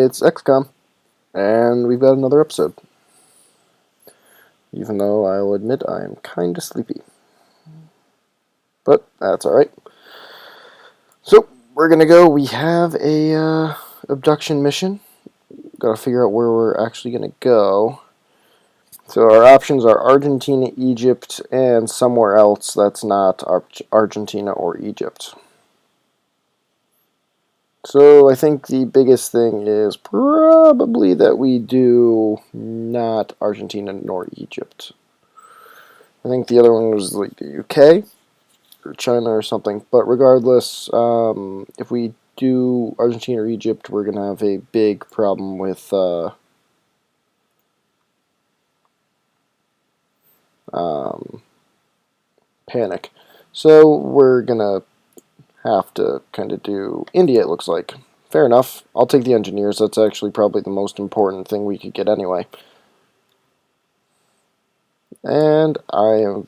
It's XCOM, and we've got another episode. Even though I'll admit I am kind of sleepy. But that's alright. So, we're gonna go. We have a abduction mission. Gotta figure out where we're actually gonna go. So our options are Argentina, Egypt, and somewhere else that's not Argentina or Egypt. So I think the biggest thing is probably that we do not Argentina nor Egypt. I think the other one was like the UK or China or something. But regardless, if we do Argentina or Egypt, we're going to have a big problem with panic. So we're going to have to kind of do India, it looks like. Fair enough. I'll take the engineers. That's actually probably the most important thing we could get anyway. And I'm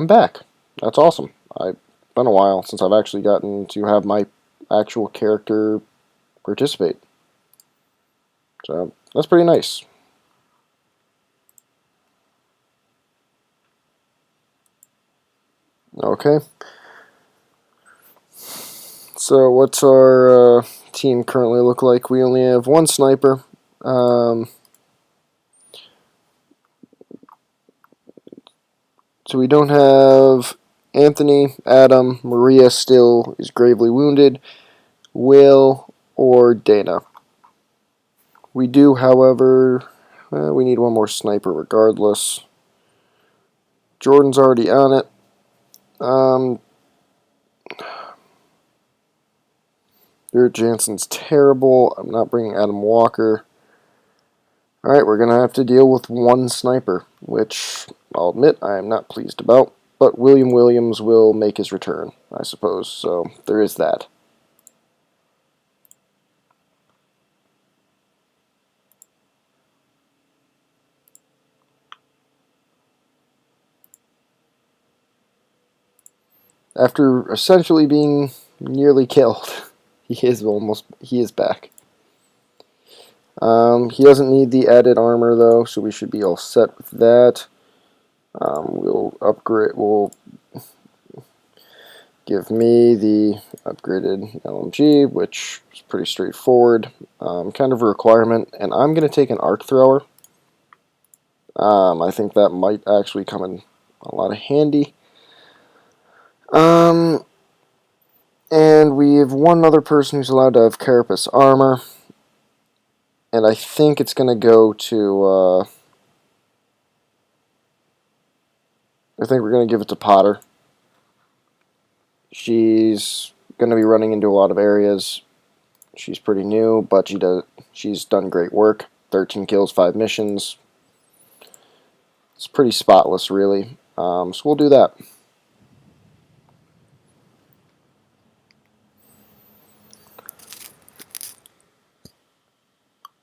back. That's awesome. It's been a while since I've actually gotten to have my actual character participate. So that's pretty nice. Okay. So what's our team currently look like? We only have one sniper. So we don't have Anthony, Adam, Maria still is gravely wounded, Will, or Dana. We do, however, we need one more sniper regardless. Jordan's already on it. Garrett Jansen's terrible. I'm not bringing Adam Walker. Alright, we're going to have to deal with one sniper, which I'll admit I am not pleased about. But William Williams will make his return, I suppose. So there is that. After essentially being nearly killed, he is back. He doesn't need the added armor though, so we should be all set with that. We'll upgrade. We'll give me the upgraded LMG, which is pretty straightforward. Kind of a requirement, and I'm going to take an arc thrower. I think that might actually come in a lot of handy. And we have one other person who's allowed to have carapace armor. And I think it's going to go to, I think we're going to give it to Potter. She's going to be running into a lot of areas. She's pretty new, but she's done great work. 13 kills, 5 missions. It's pretty spotless, really. So we'll do that.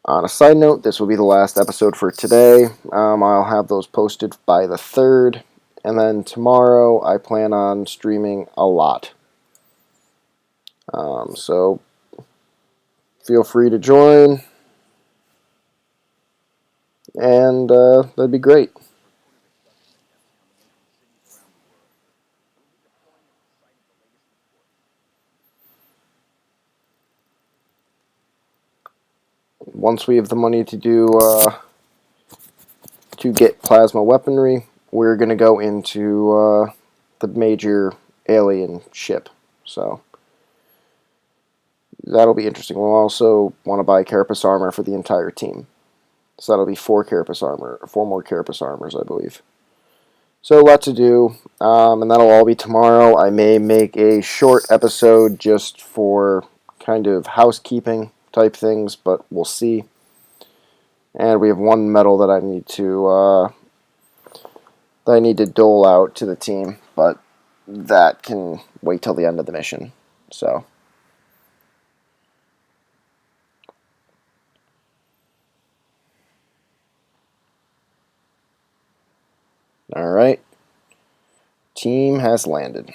On a side note, this will be the last episode for today. I'll have those posted by the 3rd. And then tomorrow, I plan on streaming a lot. So feel free to join. And that'd be great. Once we have the money to get plasma weaponry, we're going to go into the major alien ship. So that'll be interesting. We'll also want to buy carapace armor for the entire team. So that'll be 4 more carapace armors, I believe. So lots to do, and that'll all be tomorrow. I may make a short episode just for kind of housekeeping type things, but we'll see. And we have one medal that I need to dole out to the team, but that can wait till the end of the mission. So. Alright. Team has landed.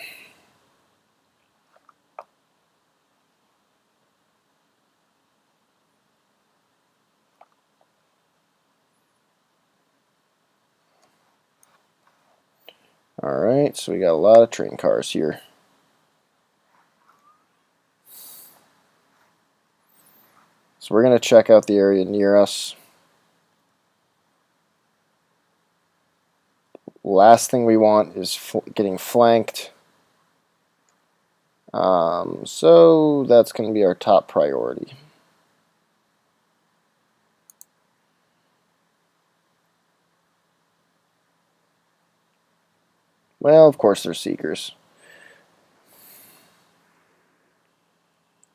Alright, so we got a lot of train cars here. So we're going to check out the area near us. Last thing we want is getting flanked. So that's going to be our top priority. Well, of course they're Seekers.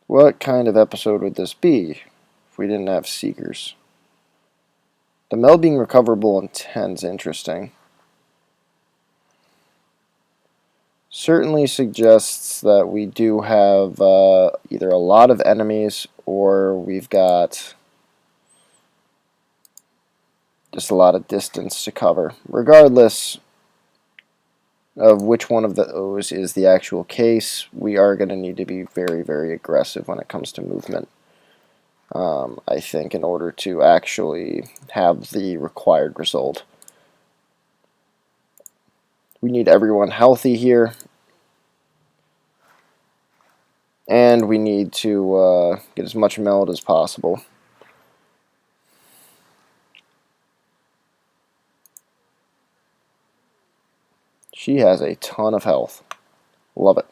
What kind of episode would this be if we didn't have Seekers? The meld being recoverable in 10's interesting. Certainly suggests that we do have either a lot of enemies or we've got just a lot of distance to cover. Regardless of which one of those is the actual case, we are going to need to be very, very aggressive when it comes to movement. I think in order to actually have the required result. We need everyone healthy here. And we need to get as much meld as possible. She has a ton of health. Love it.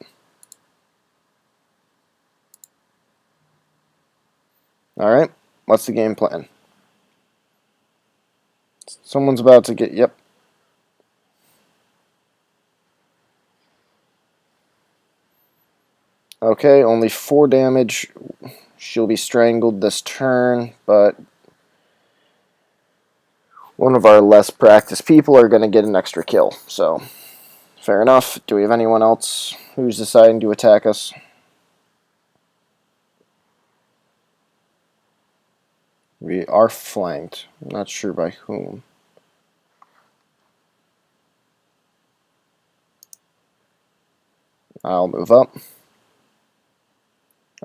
Alright, what's the game plan? Someone's about to get... Yep. Okay, only 4 damage. She'll be strangled this turn, but one of our less practiced people are going to get an extra kill. So, fair enough. Do we have anyone else who's deciding to attack us? We are flanked. I'm not sure by whom. I'll move up.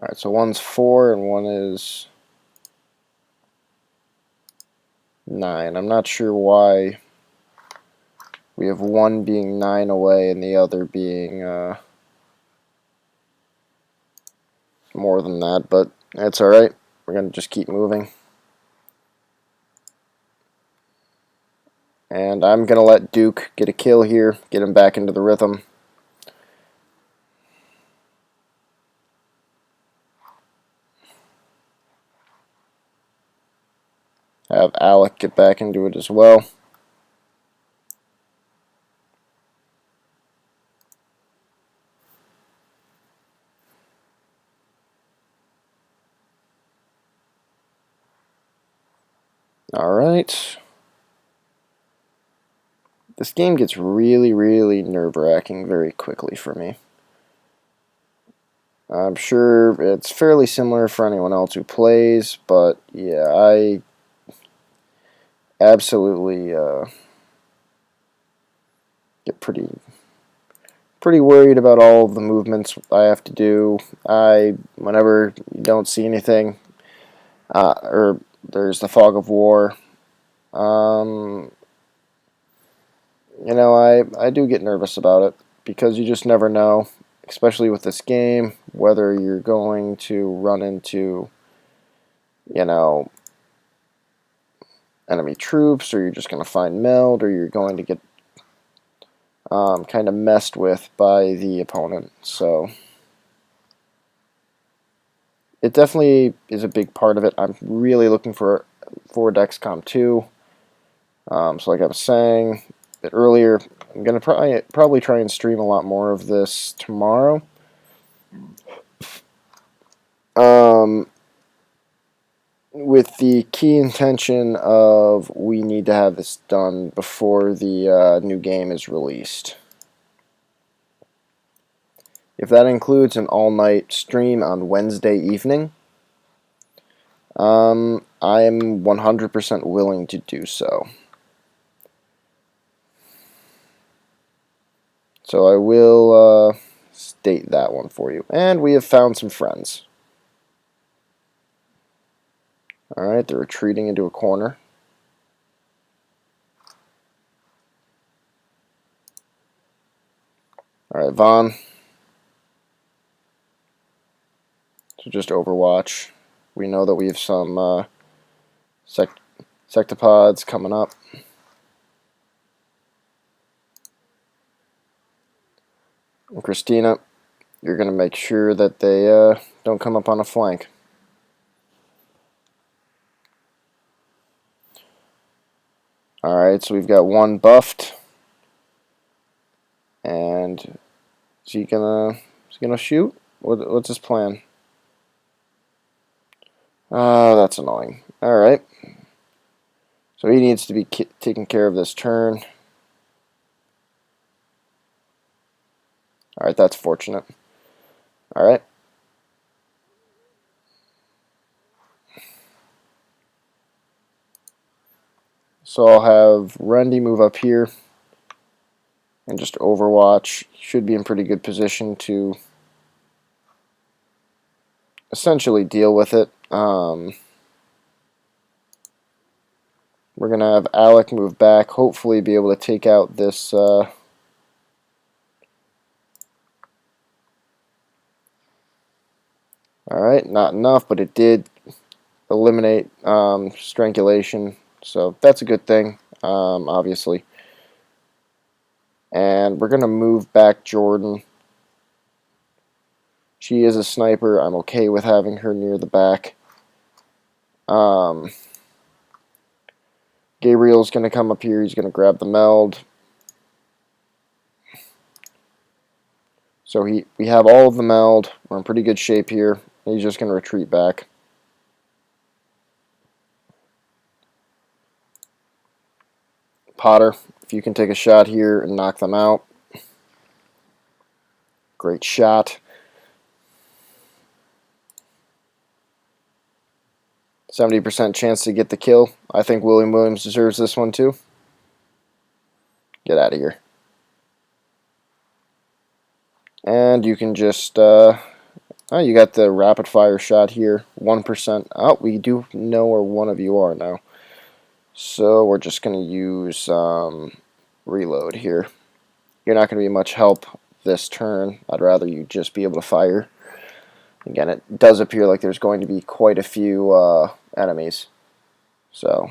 Alright, so one's 4 and one is 9. I'm not sure why we have one being 9 away and the other being more than that, but that's alright. We're going to just keep moving. And I'm going to let Duke get a kill here, get him back into the rhythm. Have Alec get back into it as well. Alright. This game gets really, really nerve-wracking very quickly for me. I'm sure it's fairly similar for anyone else who plays, but yeah, I absolutely get pretty worried about all of the movements I have to do. Whenever you don't see anything, or there's the fog of war, you know, I do get nervous about it because you just never know, especially with this game, whether you're going to run into, you know, enemy troops, or you're just going to find meld, or you're going to get kind of messed with by the opponent. So it definitely is a big part of it. I'm really looking forward to XCOM 2. So like I was saying a bit earlier, I'm going to probably try and stream a lot more of this tomorrow. With the key intention of we need to have this done before the new game is released. If that includes an all-night stream on Wednesday evening, I am 100% willing to do so. So I will state that one for you. And we have found some friends. Alright, they're retreating into a corner. Alright, Vaughn. So just Overwatch. We know that we have some sectopods coming up. And Christina, you're going to make sure that they don't come up on a flank. Alright, so we've got one buffed. And is he gonna shoot? What's his plan? Oh, that's annoying. Alright. So he needs to be taking care of this turn. Alright, that's fortunate. Alright. So I'll have Rendy move up here and just Overwatch. Should be in pretty good position to essentially deal with it. We're going to have Alec move back, hopefully be able to take out this alright, not enough, but it did eliminate strangulation, so that's a good thing, obviously. And we're going to move back Jordan. She is a sniper. I'm okay with having her near the back. Gabriel's going to come up here. He's going to grab the meld. So we have all of the meld. We're in pretty good shape here. He's just going to retreat back. Potter, if you can take a shot here and knock them out. Great shot. 70% chance to get the kill. I think William Williams deserves this one too. Get out of here. And you can just, oh, you got the rapid fire shot here. 1%. Oh, we do know where one of you are now. So we're just going to use reload here. You're not going to be much help this turn. I'd rather you just be able to fire. Again, it does appear like there's going to be quite a few enemies. So,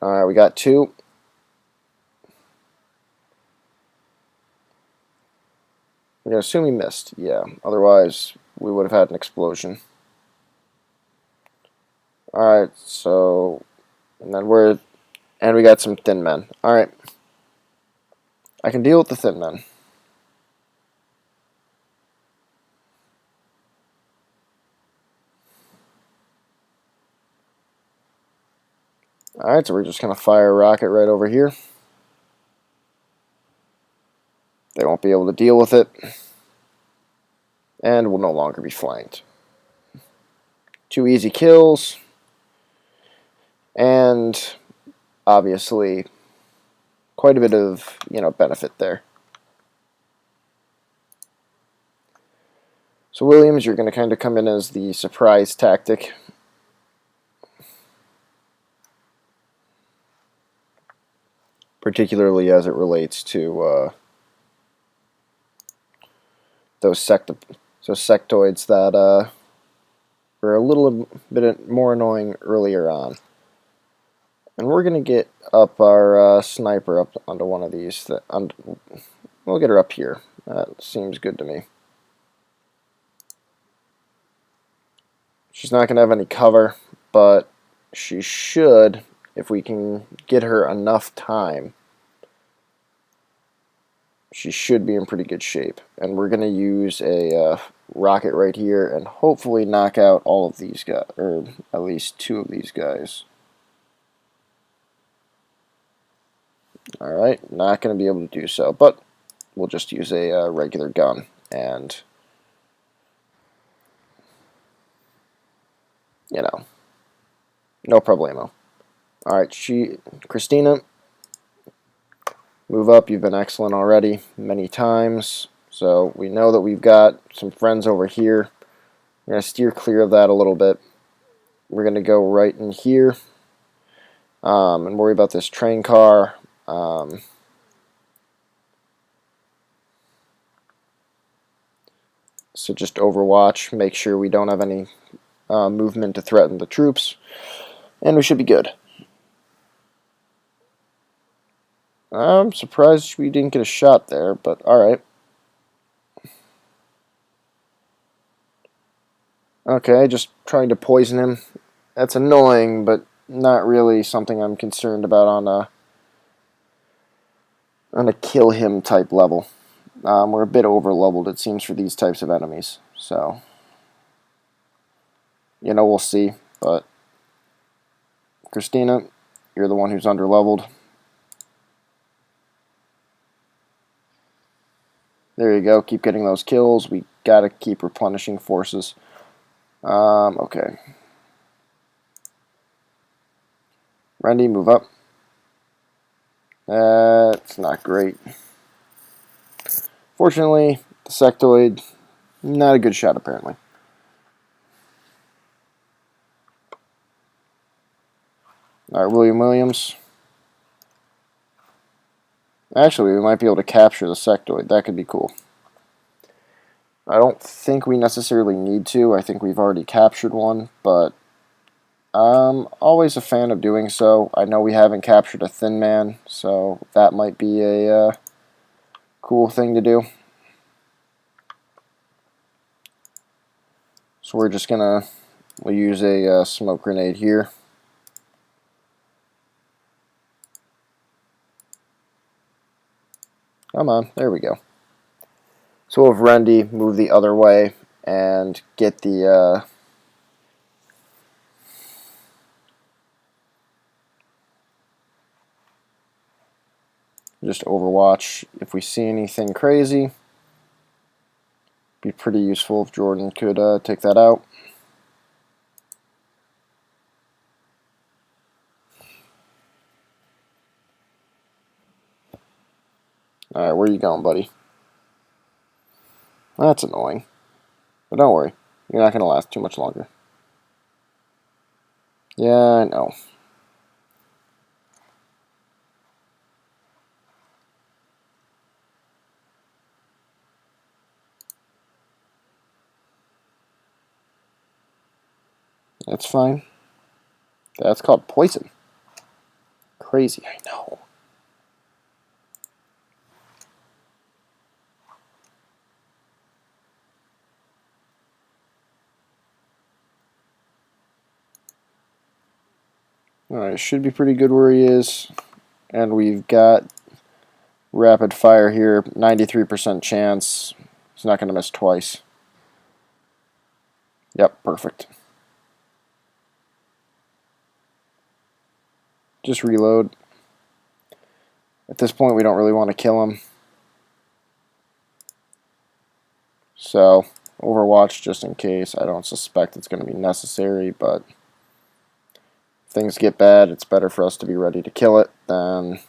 alright, we got 2. I'm going to assume he missed. Yeah, otherwise we would have had an explosion. Alright, so, and we got some thin men. Alright. I can deal with the thin men. Alright, so we're just going to fire a rocket right over here. They won't be able to deal with it. And will no longer be flanked. 2 easy kills. And obviously quite a bit of, benefit there. So Williams, you're going to kind of come in as the surprise tactic. Particularly as it relates to those sectoids that were a little bit more annoying earlier on. And we're going to get up our sniper up onto one of these. We'll get her up here. That seems good to me. She's not going to have any cover, but she should, if we can get her enough time, she should be in pretty good shape. And we're going to use a rocket right here and hopefully knock out all of these guys, or at least 2 of these guys. Alright, not going to be able to do so, but we'll just use a regular gun and, no problemo. Alright, Christina, move up. You've been excellent already many times. So we know that we've got some friends over here. We're going to steer clear of that a little bit. We're going to go right in here and worry about this train car. So just overwatch, make sure we don't have any movement to threaten the troops, and we should be good. I'm surprised we didn't get a shot there, but alright. Okay, just trying to poison him. That's annoying, but not really something I'm concerned about on a kill him type level. We're a bit over leveled, it seems, for these types of enemies. So, we'll see. But Christina, you're the one who's under leveled. There you go. Keep getting those kills. We gotta keep replenishing forces. Okay. Randy, move up. That's not great. Fortunately, the sectoid, not a good shot apparently. Alright, William Williams. Actually, we might be able to capture the sectoid. That could be cool. I don't think we necessarily need to. I think we've already captured one, but I'm always a fan of doing so. I know we haven't captured a Thin Man, so that might be a cool thing to do. So we're just we'll use a smoke grenade here. Come on, there we go. So we'll have Randy move the other way and get the just overwatch. If we see anything crazy, be pretty useful if Jordan could take that out. Alright, where are you going, buddy? That's annoying. But don't worry, you're not going to last too much longer. Yeah, I know. That's fine. That's called poison. Crazy, I know. Alright, should be pretty good where he is. And we've got rapid fire here. 93% chance. He's not going to miss twice. Yep, perfect. Just reload. At this point, we don't really want to kill him. So, Overwatch just in case. I don't suspect it's going to be necessary, but if things get bad, it's better for us to be ready to kill it than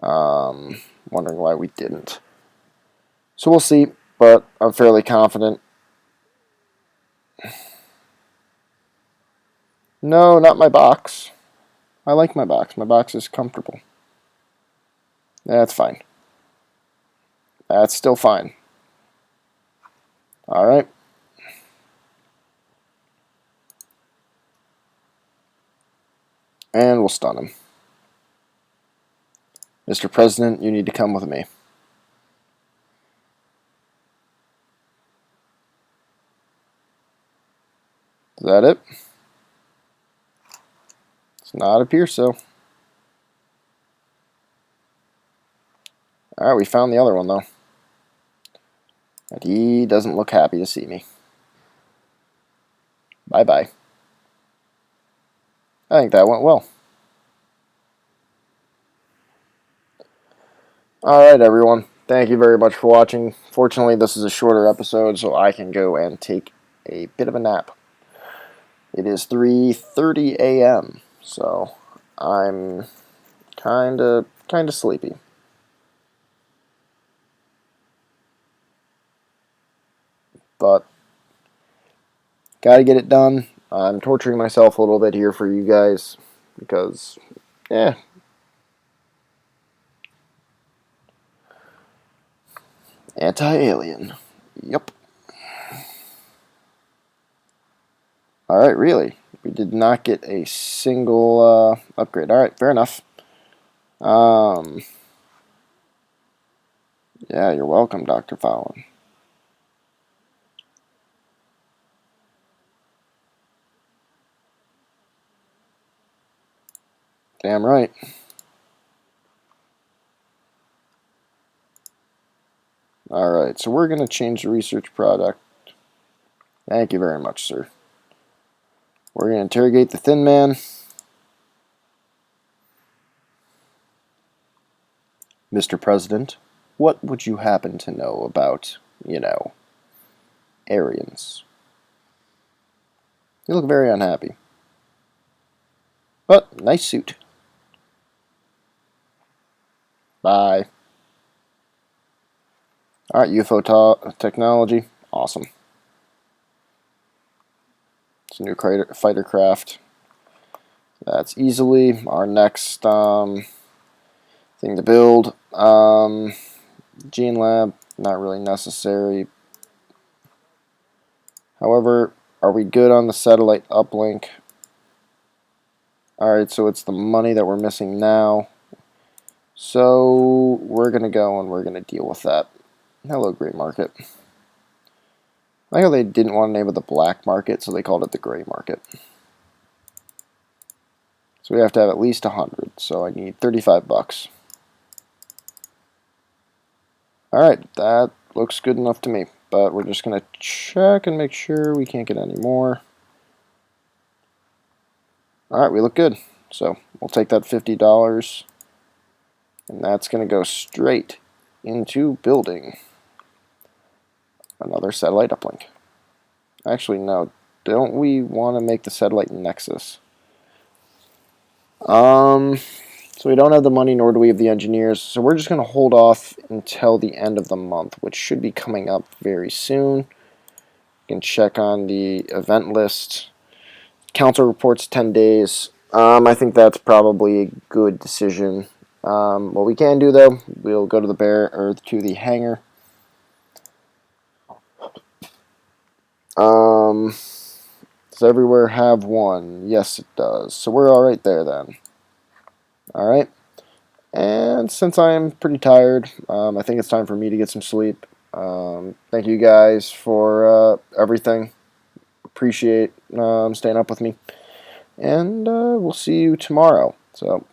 wondering why we didn't. So we'll see, but I'm fairly confident. No, not my box. I like my box. My box is comfortable. That's fine. That's still fine. Alright. And we'll stun him. Mr. President, you need to come with me. Is that it? Does not appear so. Alright, we found the other one though. And he doesn't look happy to see me. Bye-bye. I think that went well. Alright everyone, thank you very much for watching. Fortunately, this is a shorter episode, so I can go and take a bit of a nap. It is 3:30 a.m., so I'm kinda sleepy. But gotta get it done. I'm torturing myself a little bit here for you guys because, yeah. Anti-alien. Yep. Alright, really? We did not get a single upgrade. Alright, fair enough. Yeah, you're welcome, Dr. Fallon. Damn right. Alright, so we're going to change the research product. Thank you very much, sir. We're going to interrogate the Thin Man. Mr. President, what would you happen to know about, Aryans? You look very unhappy. But, nice suit. Bye. Alright, UFO technology. Awesome. It's a new fighter craft. That's easily our next thing to build. Gene Lab, not really necessary. However, are we good on the satellite uplink? Alright, so it's the money that we're missing now. So we're going to go and we're going to deal with that. Hello, gray market. I like how they didn't want to name it the black market, so they called it the gray market. So we have to have at least 100, so I need 35 bucks. Alright, that looks good enough to me, but we're just going to check and make sure we can't get any more. Alright, we look good. So we'll take that $50, and that's going to go straight into building another satellite uplink. Actually, no. Don't we want to make the satellite nexus? So we don't have the money, nor do we have the engineers. So we're just going to hold off until the end of the month, which should be coming up very soon. You can check on the event list. Council reports 10 days. I think that's probably a good decision. What we can do, though, we'll go to the hangar. Does everywhere have one? Yes, it does. So we're all right there then. All right. And since I'm pretty tired, I think it's time for me to get some sleep. Thank you guys for everything. Appreciate staying up with me. And we'll see you tomorrow. So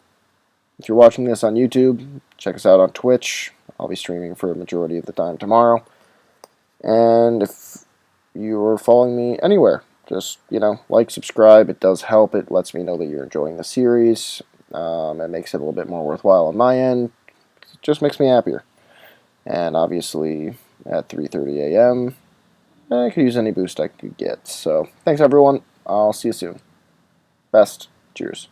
if you're watching this on YouTube, check us out on Twitch. I'll be streaming for a majority of the time tomorrow. And if you're following me anywhere, just, like, subscribe. It does help. It lets me know that you're enjoying the series. It makes it a little bit more worthwhile on my end. It just makes me happier. And obviously, at 3:30 a.m., I could use any boost I could get. So, thanks everyone. I'll see you soon. Best. Cheers.